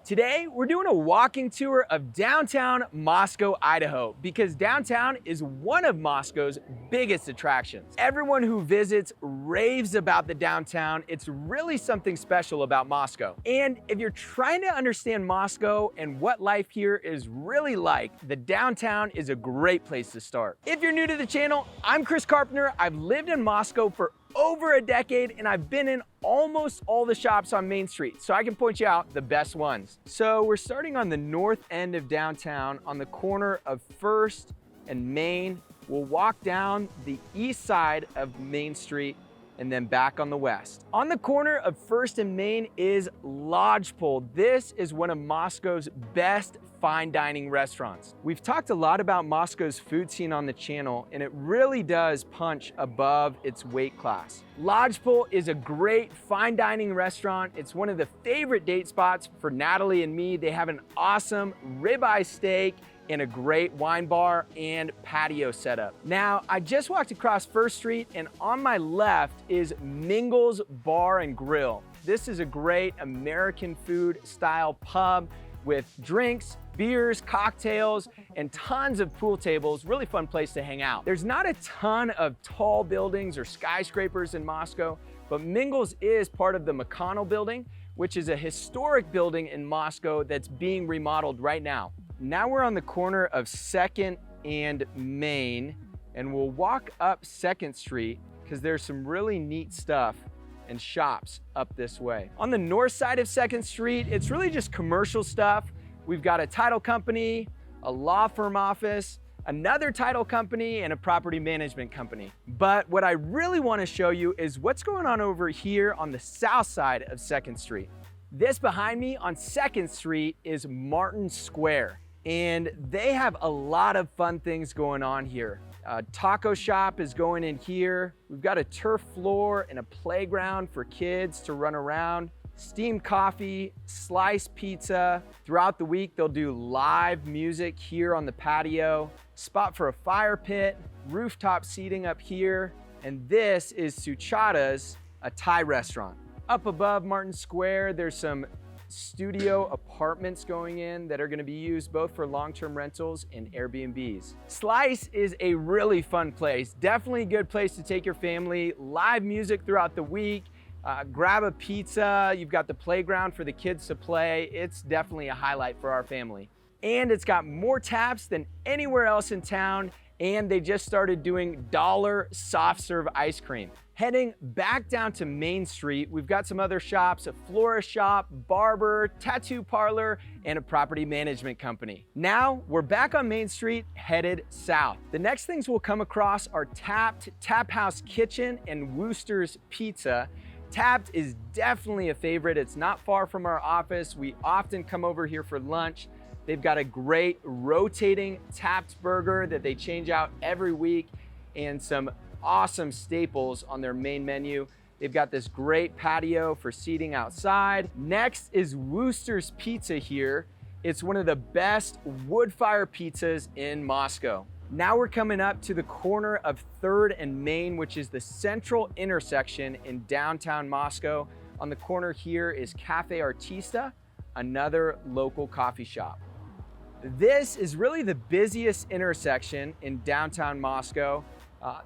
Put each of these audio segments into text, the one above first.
Today, we're doing a walking tour of downtown Moscow, Idaho, because downtown is one of Moscow's biggest attractions. Everyone who visits raves about the downtown. It's really something special about Moscow. And if you're trying to understand Moscow and what life here is really like, the downtown is a great place to start. If you're new to the channel, I'm Chris Carpenter. I've lived in Moscow for over a decade, and I've been in almost all the shops on Main Street, so I can point you out the best ones. So we're starting on the north end of downtown on the corner of First and Main. We'll walk down the east side of Main Street and then back on the west. On the corner of First and Main is Lodgepole. This is one of Moscow's best fine dining restaurants. We've talked a lot about Moscow's food scene on the channel, and it really does punch above its weight class. Lodgepole is a great fine dining restaurant. It's one of the favorite date spots for Natalie and me. They have an awesome ribeye steak and a great wine bar and patio setup. Now, I just walked across First Street, and on my left is Mingle's Bar and Grill. This is a great American food style pub with drinks, beers, cocktails, and tons of pool tables. Really fun place to hang out. There's not a ton of tall buildings or skyscrapers in Moscow, but Mingle's is part of the McConnell building, which is a historic building in Moscow that's being remodeled right now. Now we're on the corner of 2nd and Main, and we'll walk up 2nd Street because there's some really neat stuff and shops up this way. On the north side of 2nd Street, it's really just commercial stuff. We've got a title company, a law firm office, another title company, and a property management company. But what I really want to show you is what's going on over here on the south side of 2nd Street. This behind me on 2nd Street is Martin Square, and they have a lot of fun things going on here. A taco shop is going in here. We've got a turf floor and a playground for kids to run around. Steamed coffee, sliced pizza. Throughout the week, they'll do live music here on the patio. Spot for a fire pit, rooftop seating up here. And this is Suchata's, a Thai restaurant. Up above Martin Square, there's some studio apartments going in that are going to be used both for long-term rentals and Airbnbs. Slice is a really fun place. Definitely a good place to take your family. Live music throughout the week. Grab a pizza. You've got the playground for the kids to play. It's definitely a highlight for our family. And it's got more taps than anywhere else in town. And they just started doing dollar soft serve ice cream. Heading back down to Main Street, we've got some other shops, a florist shop, barber, tattoo parlor, and a property management company. Now we're back on Main Street, headed south. The next things we'll come across are Tapped, Tap House Kitchen, and Wooster's Pizza. Tapped is definitely a favorite. It's not far from our office. We often come over here for lunch. They've got a great rotating Tapped burger that they change out every week, and some awesome staples on their main menu. They've got this great patio for seating outside. Next is Wooster's Pizza here. It's one of the best wood fire pizzas in Moscow. Now we're coming up to the corner of 3rd and Main, which is the central intersection in downtown Moscow. On the corner here is Cafe Artista, another local coffee shop. This is really the busiest intersection in downtown Moscow.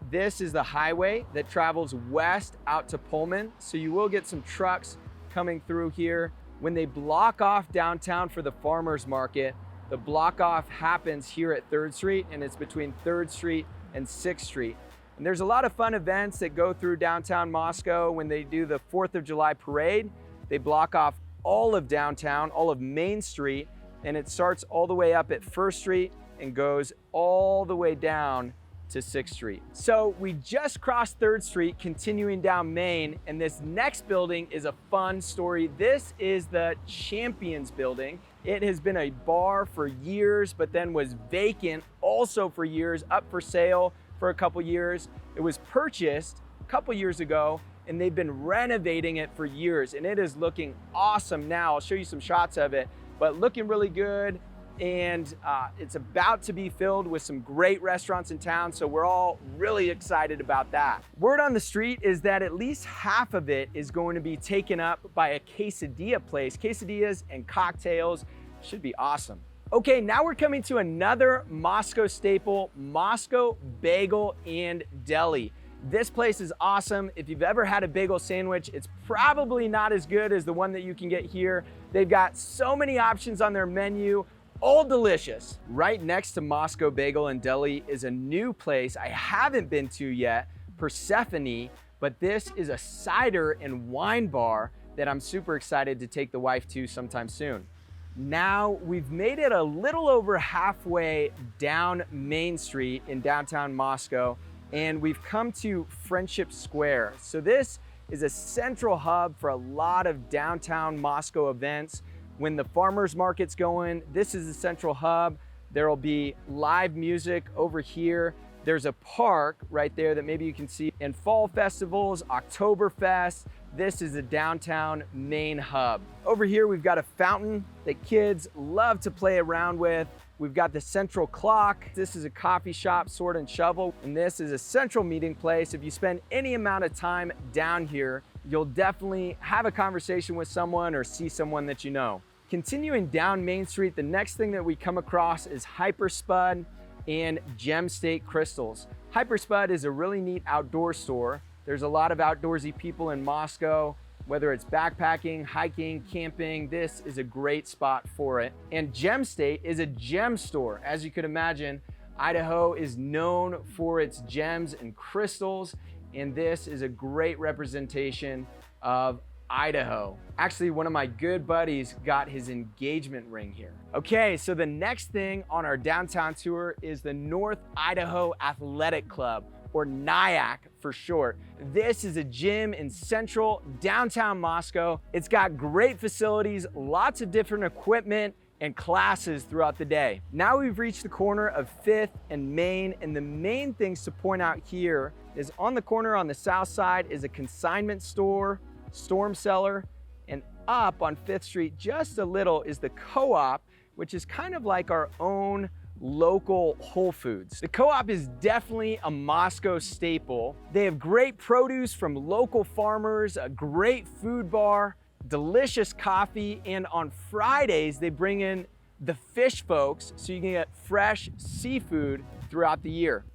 This is the highway that travels west out to Pullman, so you will get some trucks coming through here. When they block off downtown for the farmers market, the block off happens here at 3rd Street, and it's between 3rd Street and 6th Street. And there's a lot of fun events that go through downtown Moscow. When they do the 4th of July parade, they block off all of downtown, all of Main Street, and it starts all the way up at 1st Street and goes all the way down to 6th Street. So we just crossed 3rd Street, continuing down Main, and this next building is a fun story. This is the Champions building. It has been a bar for years, but then was vacant also for years, up for sale for a couple years. It was purchased a couple years ago, and they've been renovating it for years, and it is looking awesome now. I'll show you some shots of it, but looking really good. and it's about to be filled with some great restaurants in town, so we're all really excited about that. Word on the street is that at least half of it is going to be taken up by a quesadilla place. Quesadillas and cocktails should be awesome. Okay, now we're coming to another Moscow staple, Moscow Bagel and Deli. This place is awesome. If you've ever had a bagel sandwich, it's probably not as good as the one that you can get here. They've got so many options on their menu, all delicious. Right next to Moscow Bagel and Deli is a new place I haven't been to yet, Persephone, but this is a cider and wine bar that I'm super excited to take the wife to sometime soon. Now we've made it a little over halfway down Main Street in downtown Moscow, and we've come to Friendship Square. So this is a central hub for a lot of downtown Moscow events. When the farmers market's going, this is the central hub. There'll be live music over here. There's a park right there that maybe you can see, and fall festivals, Oktoberfest. This is the downtown main hub. Over here, we've got a fountain that kids love to play around with. We've got the central clock. This is a coffee shop, Sword and Shovel, and this is a central meeting place. If you spend any amount of time down here, you'll definitely have a conversation with someone or see someone that you know. Continuing down Main Street, the next thing that we come across is Hyperspud and Gem State Crystals. Hyperspud is a really neat outdoor store. There's a lot of outdoorsy people in Moscow. Whether it's backpacking, hiking, camping, this is a great spot for it. And Gem State is a gem store. As you could imagine, Idaho is known for its gems and crystals, and this is a great representation of Idaho. Actually, one of my good buddies got his engagement ring here. Okay, so the next thing on our downtown tour is the North Idaho Athletic Club, or NIAC for short. This is a gym in central downtown Moscow. It's got great facilities, lots of different equipment and classes throughout the day. Now we've reached the corner of 5th and Main, and the main things to point out here is on the corner on the south side is a consignment store, storm cellar, and up on 5th Street just a little is the Co-op, which is kind of like our own local Whole Foods. The Co-op is definitely a Moscow staple. They have great produce from local farmers, a great food bar, delicious coffee, and on Fridays they bring in the fish folks so you can get fresh seafood throughout the year.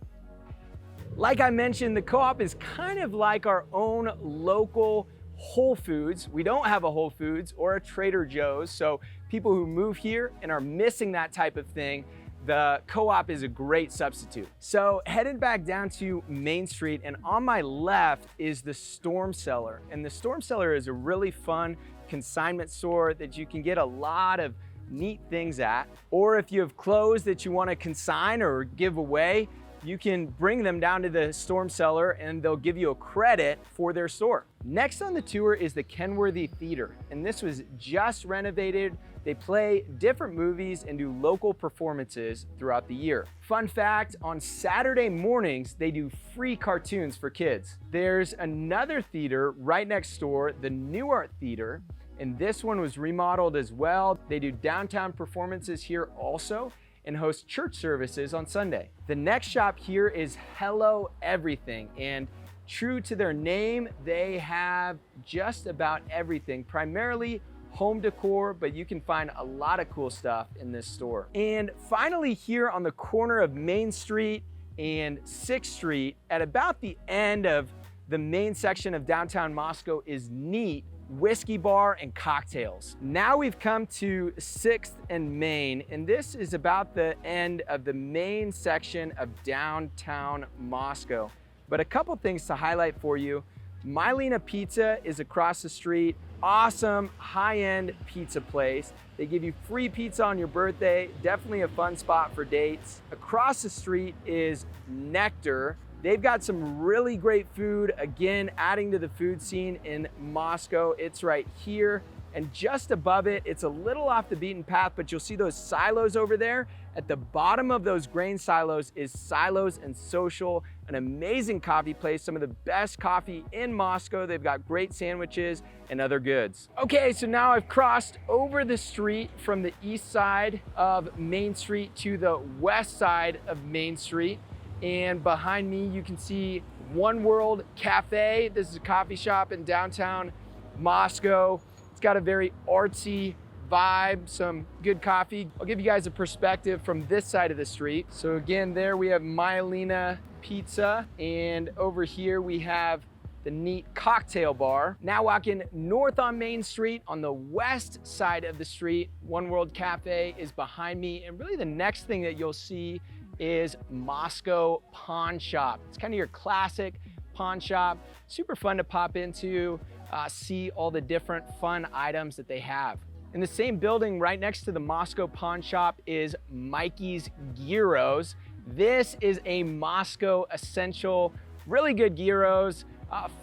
Like I mentioned, the Co-op is kind of like our own local Whole Foods. We don't have a Whole Foods or a Trader Joe's, so people who move here and are missing that type of thing, the Co-op is a great substitute. So headed back down to Main Street, and on my left is the Storm Cellar. And the Storm Cellar is a really fun consignment store that you can get a lot of neat things at. Or if you have clothes that you want to consign or give away, you can bring them down to the Storm Cellar and they'll give you a credit for their store. Next on the tour is the Kenworthy Theater, and this was just renovated. They play different movies and do local performances throughout the year. Fun fact, on Saturday mornings, they do free cartoons for kids. There's another theater right next door, the New Art Theater, and this one was remodeled as well. They do downtown performances here also and host church services on Sunday. The next shop here is Hello Everything, and true to their name, they have just about everything, primarily home decor, but you can find a lot of cool stuff in this store. And finally, here on the corner of Main Street and 6th Street, at about the end of the main section of downtown Moscow, is Neat Whiskey Bar and Cocktails. Now we've come to 6th and Main, and this is about the end of the main section of downtown Moscow. But a couple things to highlight for you. Mylena Pizza is across the street. Awesome high-end pizza place. They give you free pizza on your birthday. Definitely a fun spot for dates. Across the street is Nectar. They've got some really great food, again, adding to the food scene in Moscow. It's right here And just above it, it's a little off the beaten path, but you'll see those silos over there. At the bottom of those grain silos is Silos and Social, an amazing coffee place, some of the best coffee in Moscow. They've got great sandwiches and other goods. Okay, so now I've crossed over the street from the east side of Main Street to the west side of Main Street. And behind me, you can see One World Cafe. This is a coffee shop in downtown Moscow. It's got a very artsy vibe, some good coffee. I'll give you guys a perspective from this side of the street. So again, there we have Myelina Pizza, and over here we have the neat cocktail bar. Now walking north on Main Street, on the west side of the street, One World Cafe is behind me, and really the next thing that you'll see is Moscow Pawn Shop. It's kind of your classic pawn shop, super fun to pop into, see all the different fun items that they have. In the same building right next to the Moscow Pawn Shop is Mikey's Gyros. This is a Moscow essential, really good gyros,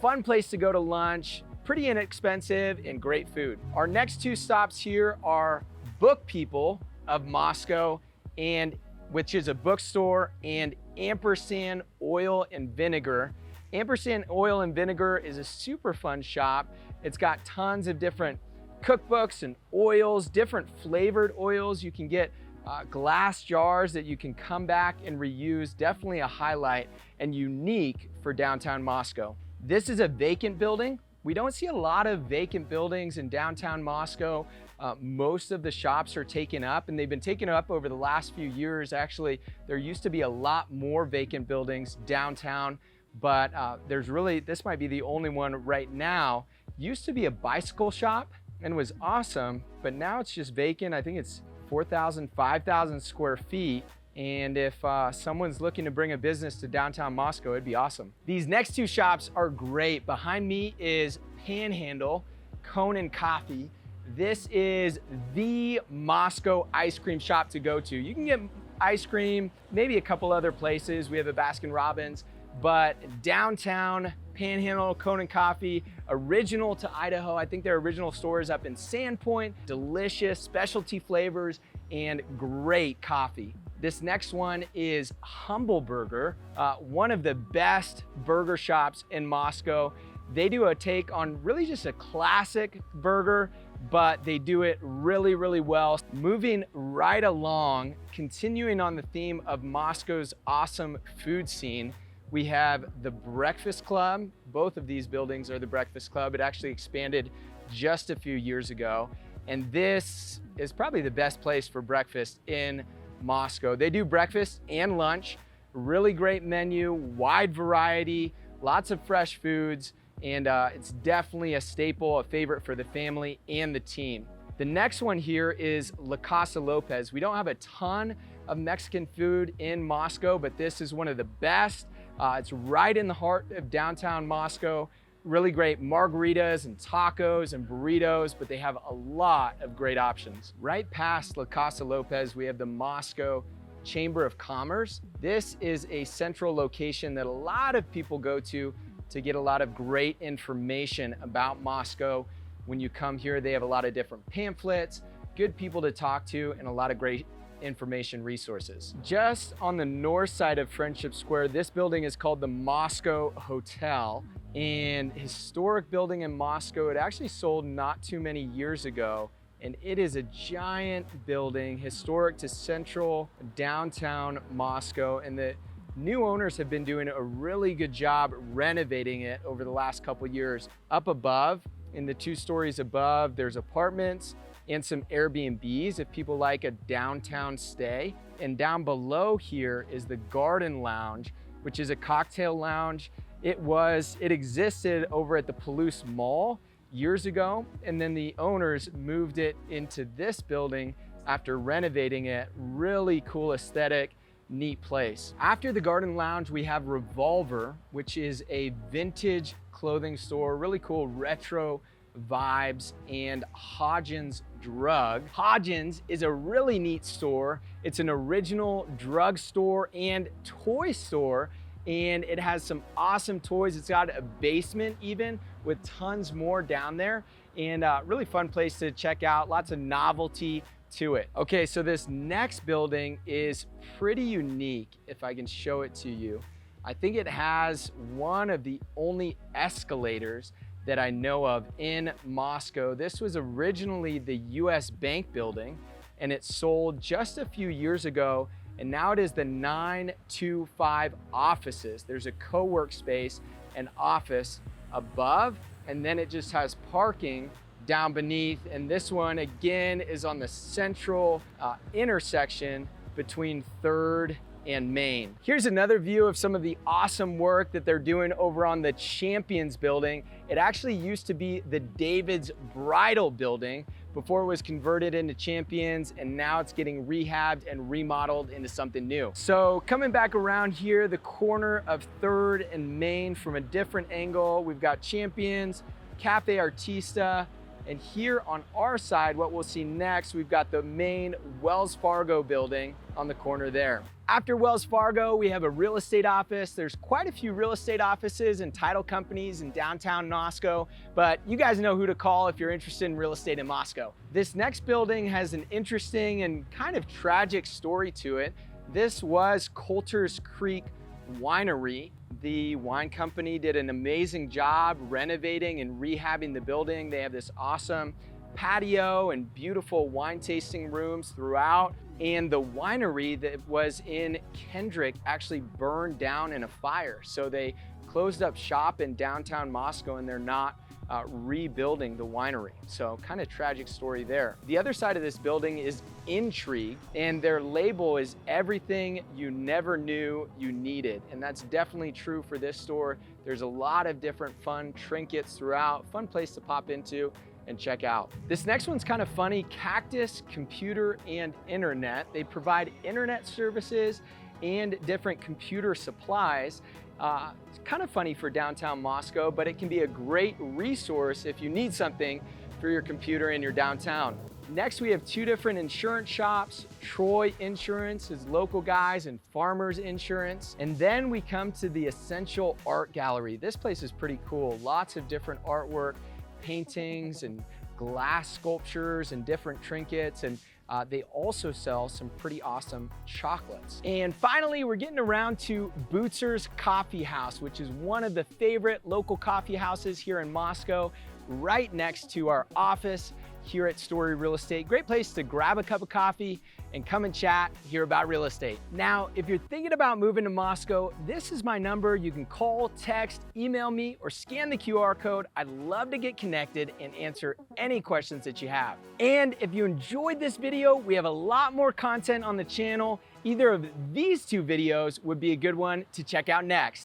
fun place to go to lunch, pretty inexpensive and great food. Our next two stops here are Book People of Moscow, and which is a bookstore, and Ampersand Oil and Vinegar. Ampersand Oil and Vinegar is a super fun shop. It's got tons of different cookbooks and oils, different flavored oils. You can get glass jars that you can come back and reuse. Definitely a highlight and unique for downtown Moscow. This is a vacant building. We don't see a lot of vacant buildings in downtown Moscow. Most of the shops are taken up, and they've been taken up over the last few years. Actually, there used to be a lot more vacant buildings downtown, but this might be the only one right now. Used to be a bicycle shop and was awesome, but now it's just vacant. I think it's 4,000, 5,000 square feet. And if someone's looking to bring a business to downtown Moscow, it'd be awesome. These next two shops are great. Behind me is Panhandle Cone and Coffee. This is the Moscow ice cream shop to go to. You can get ice cream, maybe a couple other places. We have a Baskin Robbins, but downtown Panhandle Cone and Coffee, original to Idaho. I think their original store is up in Sandpoint. Delicious specialty flavors and great coffee. This next one is Humble Burger, one of the best burger shops in Moscow. They do a take on really just a classic burger, but they do it really, really well. Moving right along, continuing on the theme of Moscow's awesome food scene, we have the Breakfast Club. Both of these buildings are the Breakfast Club. It actually expanded just a few years ago. And this is probably the best place for breakfast in Moscow. They do breakfast and lunch, really great menu, wide variety, lots of fresh foods, and it's definitely a staple, a favorite for the family and the team. The next one here is La Casa Lopez. We don't have a ton of Mexican food in Moscow, but this is one of the best. It's right in the heart of downtown Moscow. Really great margaritas and tacos and burritos, but they have a lot of great options. Right past La Casa Lopez, we have the Moscow Chamber of Commerce. This is a central location that a lot of people go to get a lot of great information about Moscow. When you come here, they have a lot of different pamphlets, good people to talk to, and a lot of great information resources. Just on the north side of Friendship Square, this building is called the Moscow Hotel, and historic building in Moscow. It actually sold not too many years ago, and it is a giant building, historic to central downtown Moscow, and the new owners have been doing a really good job renovating it over the last couple years. Up above, in the 2 stories above, there's apartments and some Airbnbs if people like a downtown stay. And down below here is the Garden Lounge, which is a cocktail lounge. It existed over at the Palouse Mall years ago, and then the owners moved it into this building after renovating it. Really cool aesthetic, neat place. After the Garden Lounge, we have Revolver, which is a vintage clothing store, really cool retro vibes, and Hodgins Drug. Hodgins is a really neat store. It's an original drug store and toy store, and it has some awesome toys. It's got a basement even with tons more down there. and really fun place to check out. Lots of novelty to it. Okay, so this next building is pretty unique, if I can show it to you. I think it has one of the only escalators that I know of in Moscow. This was originally the US Bank building, and it sold just a few years ago, and now it is the 925 offices. There's a co-work space and office above, and then it just has parking down beneath. And this one again is on the central intersection between 3rd and Main. Here's another view of some of the awesome work that they're doing over on the Champions building. It actually used to be the David's Bridal building before it was converted into Champions, and now it's getting rehabbed and remodeled into something new. So coming back around here, the corner of 3rd and Main from a different angle, we've got Champions, Cafe Artista, and here on our side, what we'll see next, we've got the main Wells Fargo building on the corner there. After Wells Fargo, we have a real estate office. There's quite a few real estate offices and title companies in downtown Moscow, but you guys know who to call if you're interested in real estate in Moscow. This next building has an interesting and kind of tragic story to it. This was Coulter's Creek Winery. The wine company did an amazing job renovating and rehabbing the building. They have this awesome patio and beautiful wine tasting rooms throughout. And the winery that was in Kendrick actually burned down in a fire. So they closed up shop in downtown Moscow, and they're not rebuilding the winery. So kind of tragic story there. The other side of this building is Intrigue, and their label is everything you never knew you needed. And that's definitely true for this store. There's a lot of different fun trinkets throughout, fun place to pop into and check out. This next one's kind of funny, Cactus Computer and Internet. They provide internet services and different computer supplies. It's kind of funny for downtown Moscow, but it can be a great resource if you need something for your computer in your downtown. Next, we have two different insurance shops. Troy Insurance is local guys, and Farmers Insurance. And then we come to the Essential Art Gallery. This place is pretty cool. Lots of different artwork, paintings and glass sculptures and different trinkets, and they also sell some pretty awesome chocolates. And finally, we're getting around to Bootzer's Coffee House, which is one of the favorite local coffee houses here in Moscow, right next to our office here at Story Real Estate. Great place to grab a cup of coffee and come and chat, hear about real estate. Now, if you're thinking about moving to Moscow, this is my number. You can call, text, email me, or scan the QR code. I'd love to get connected and answer any questions that you have. And if you enjoyed this video, we have a lot more content on the channel. Either of these two videos would be a good one to check out next.